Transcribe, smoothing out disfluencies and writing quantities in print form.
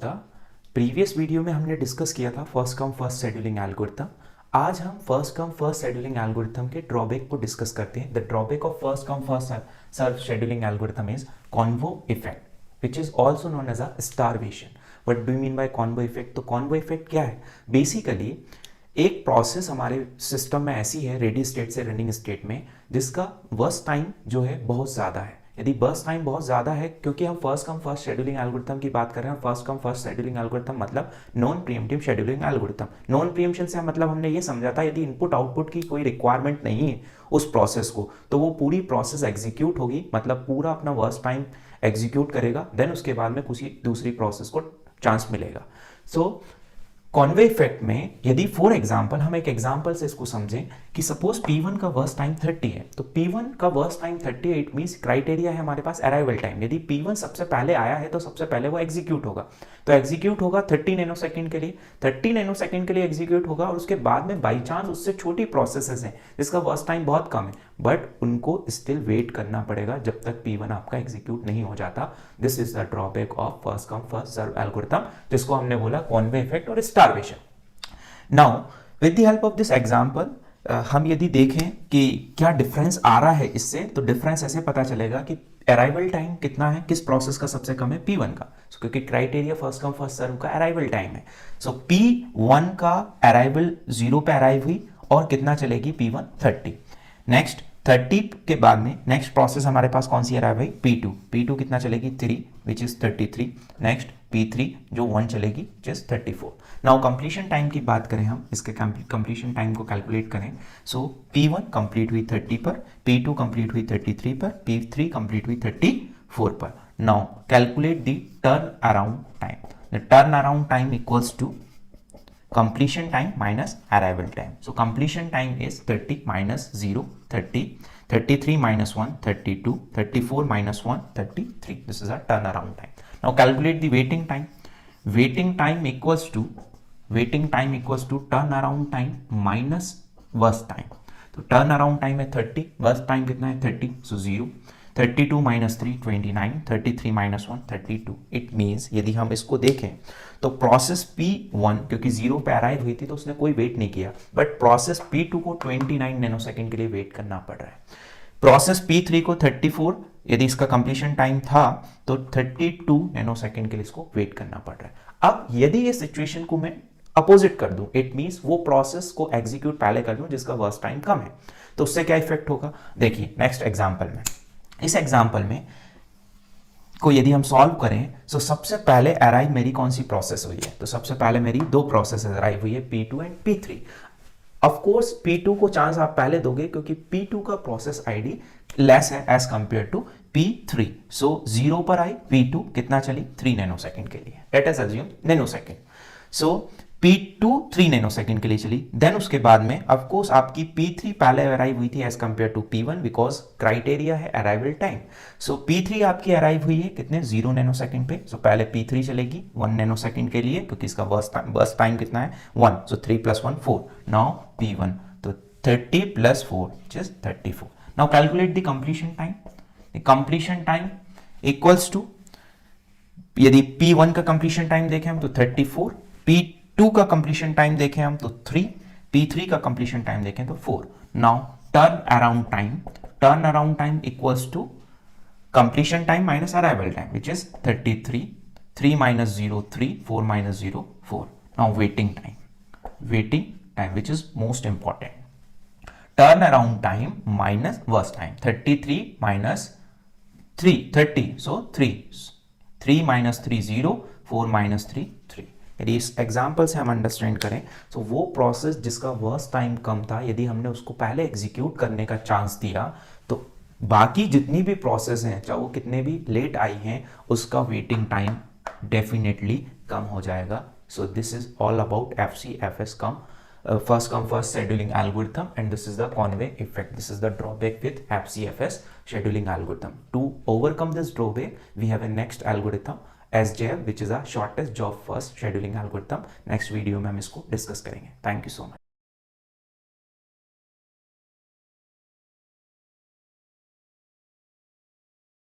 था। Previous video में हमने डिस्कस किया था first come first scheduling algorithm. आज हम first come first scheduling algorithm के ड्रॉबैक को डिस्कस करते हैं। The drawback of first come first serve scheduling algorithm is convoy effect which is also known as a starvation. What do you mean by convoy effect? तो convoy effect क्या है? Basically एक process हमारे system में ऐसी है ready state से running state में जिसका बर्स्ट टाइम जो है बहुत ज़्यादा है। यदि बर्स्ट टाइम बहुत ज़्यादा है, क्योंकि हम first come first scheduling algorithm की बात कर रहे हैं, first come first scheduling algorithm मतलब non preemptive scheduling algorithm. Non preemption से मतलब हमने ये समझा था यदि इनपुट आउटपुट की कोई रिक्वायरमेंट नहीं है उस प्रोसेस को, तो वो पूरी प्रोसेस एग्जीक्यूट होगी, मतलब पूरा अपना वर्स्ट टाइम एग्जीक्यूट करेगा, देन उसके बाद में किसी दूसरी प्रोसेस को चांस मिलेगा। सो कॉन्वे इफेक्ट में यदि फॉर एग्जांपल हम एक एग्जांपल से इसको समझें कि सपोज P1 का वर्स्ट टाइम 30 है, तो P1 का worst time 30 it means criteria है हमारे पास अराइवल टाइम। यदि P1 सबसे पहले आया है तो सबसे पहले वो एग्जीक्यूट होगा, तो एग्जीक्यूट होगा 30 नैनोसेकंड के लिए, 30 नैनोसेकंड के लिए एग्जीक्यूट होगा। और उसके बाद में बाई चांस उससे छोटी प्रोसेसेस हैं जिसका वर्स्ट टाइम बहुत कम है, बट उनको स्टिल वेट करना पड़ेगा जब तक P1 आपका एग्जीक्यूट नहीं हो जाता। This is the drawback of first come first serve algorithm, जिसको हमने बोला कॉन्वे इफेक्ट और starvation. Now with the help of this example हम यदि देखें कि क्या डिफरेंस आ रहा है इससे, तो डिफरेंस ऐसे पता चलेगा कि अराइवल टाइम कितना है, किस प्रोसेस का सबसे कम है, P1 का। क्योंकि criteria first come first serve का अराइवल टाइम है। सो P1 का अराइवल 0 पे अराइव हुई और कितना चलेगी P1 30। नेक्स्ट 30 के बाद में नेक्स्ट प्रोसेस हमारे पास कौन सी अराइव हुई? P2। P2 कितना चलेगी? 3 विच इज 33। नेक्स्ट P3 जो 1 चलेगी which is 34। Now completion time की बात करें, हम इसके कंप्लीशन टाइम को कैलकुलेट करें। सो P1 कंप्लीट हुई 30 पर, P2 कंप्लीट हुई 33 पर, P3 कंप्लीट हुई 34 पर। Now calculate the turn around time. The turn around time equals to completion time minus arrival time. So completion time is 30 minus 0, 30, 33 minus 1, 32, 34 minus 1, 33. This is our turnaround time. Now calculate the waiting time. Waiting time equals to turnaround time minus burst time. तो turnaround time है 30, burst time कितना है 30, so 0. 32 minus 3 29, 33 minus 1 32. It means यदि हम इसको देखें तो process P1 क्योंकि 0 पे अराइव हुई थी तो उसने कोई वेट नहीं किया, बट प्रोसेस P2 को 29 नैनोसेकंड के लिए वेट करना पड़ रहा है। प्रोसेस P3 को 34, यदि इसका कंप्लीशन टाइम था तो 32 नैनोसेकंड के लिए इसको वेट करना पड़ रहा है। अब यदि ये सिचुएशन को मैं अपोजिट कर दूं, इट मींस वो प्रोसेस को एग्जीक्यूट पहले कर दूं जिसका वर्स्ट टाइम कम है, तो उससे क्या इफेक्ट होगा? देखिए नेक्स्ट एग्जांपल में, इस एग्जांपल में को यदि हम सॉल्व करें तो सबसे पहले अराइव मेरी कौन सी प्रोसेस हुई है? तो सबसे पहले मेरी दो प्रोसेस अराइव हुई है, P2 and P3। Of course P2 को चांस आप पहले दोगे क्योंकि P2 का प्रोसेस आईडी लेस है एज कंपेयर टू P3। सो 0 पर आई P2 कितना चली? 3 नैनोसेकंड के लिए, लेट अस अज्यूम नैनोसेकंड। सो P2 3 नैनोसेकंड के लिए चली, देन उसके बाद में ऑफ कोर्स आपकी P3 पहले अराइव हुई थी as compare to P1 because criteria है अराइवल टाइम। सो P3 आपकी अराइव हुई है कितने? 0 नैनोसेकंड पे। सो पहले P3 चलेगी 1 नैनोसेकंड के लिए क्योंकि इसका बर्स्ट टाइम कितना है? 1। सो 3 + 1 4। नाउ P1 तो 30 + 4 which is 34। Now calculate the completion time. The completion time equals to, यदि P1 का कंप्लीशन टाइम देखें हम तो 34, P2 का कंप्लीशन टाइम देखें हम तो 3, P3 का कंप्लीशन टाइम देखें तो 4। Now turn around time equals to completion time minus arrival time which is 33, 3 minus 0 3, 4 minus 0 4। Now waiting time which is most important. Turn around time minus burst time, 33 minus 3 30, so 3, 3 minus 3 0, 4 minus 3 3। यदि इस example से हम understand करें तो वो process जिसका worst time कम था, यदि हमने उसको पहले एग्जीक्यूट करने का चांस दिया तो बाकी जितनी भी प्रोसेस हैं चाहे वो कितने भी लेट आई हैं उसका वेटिंग टाइम डेफिनेटली कम हो जाएगा। So this is all about FCFS first come first scheduling algorithm, and this is the Conway effect. This is the drawback with FCFS scheduling algorithm. To overcome this drawback we have a next algorithm SJF which is a shortest job first scheduling algorithm. Next video में हम इसको discuss करेंगे। Thank you so much.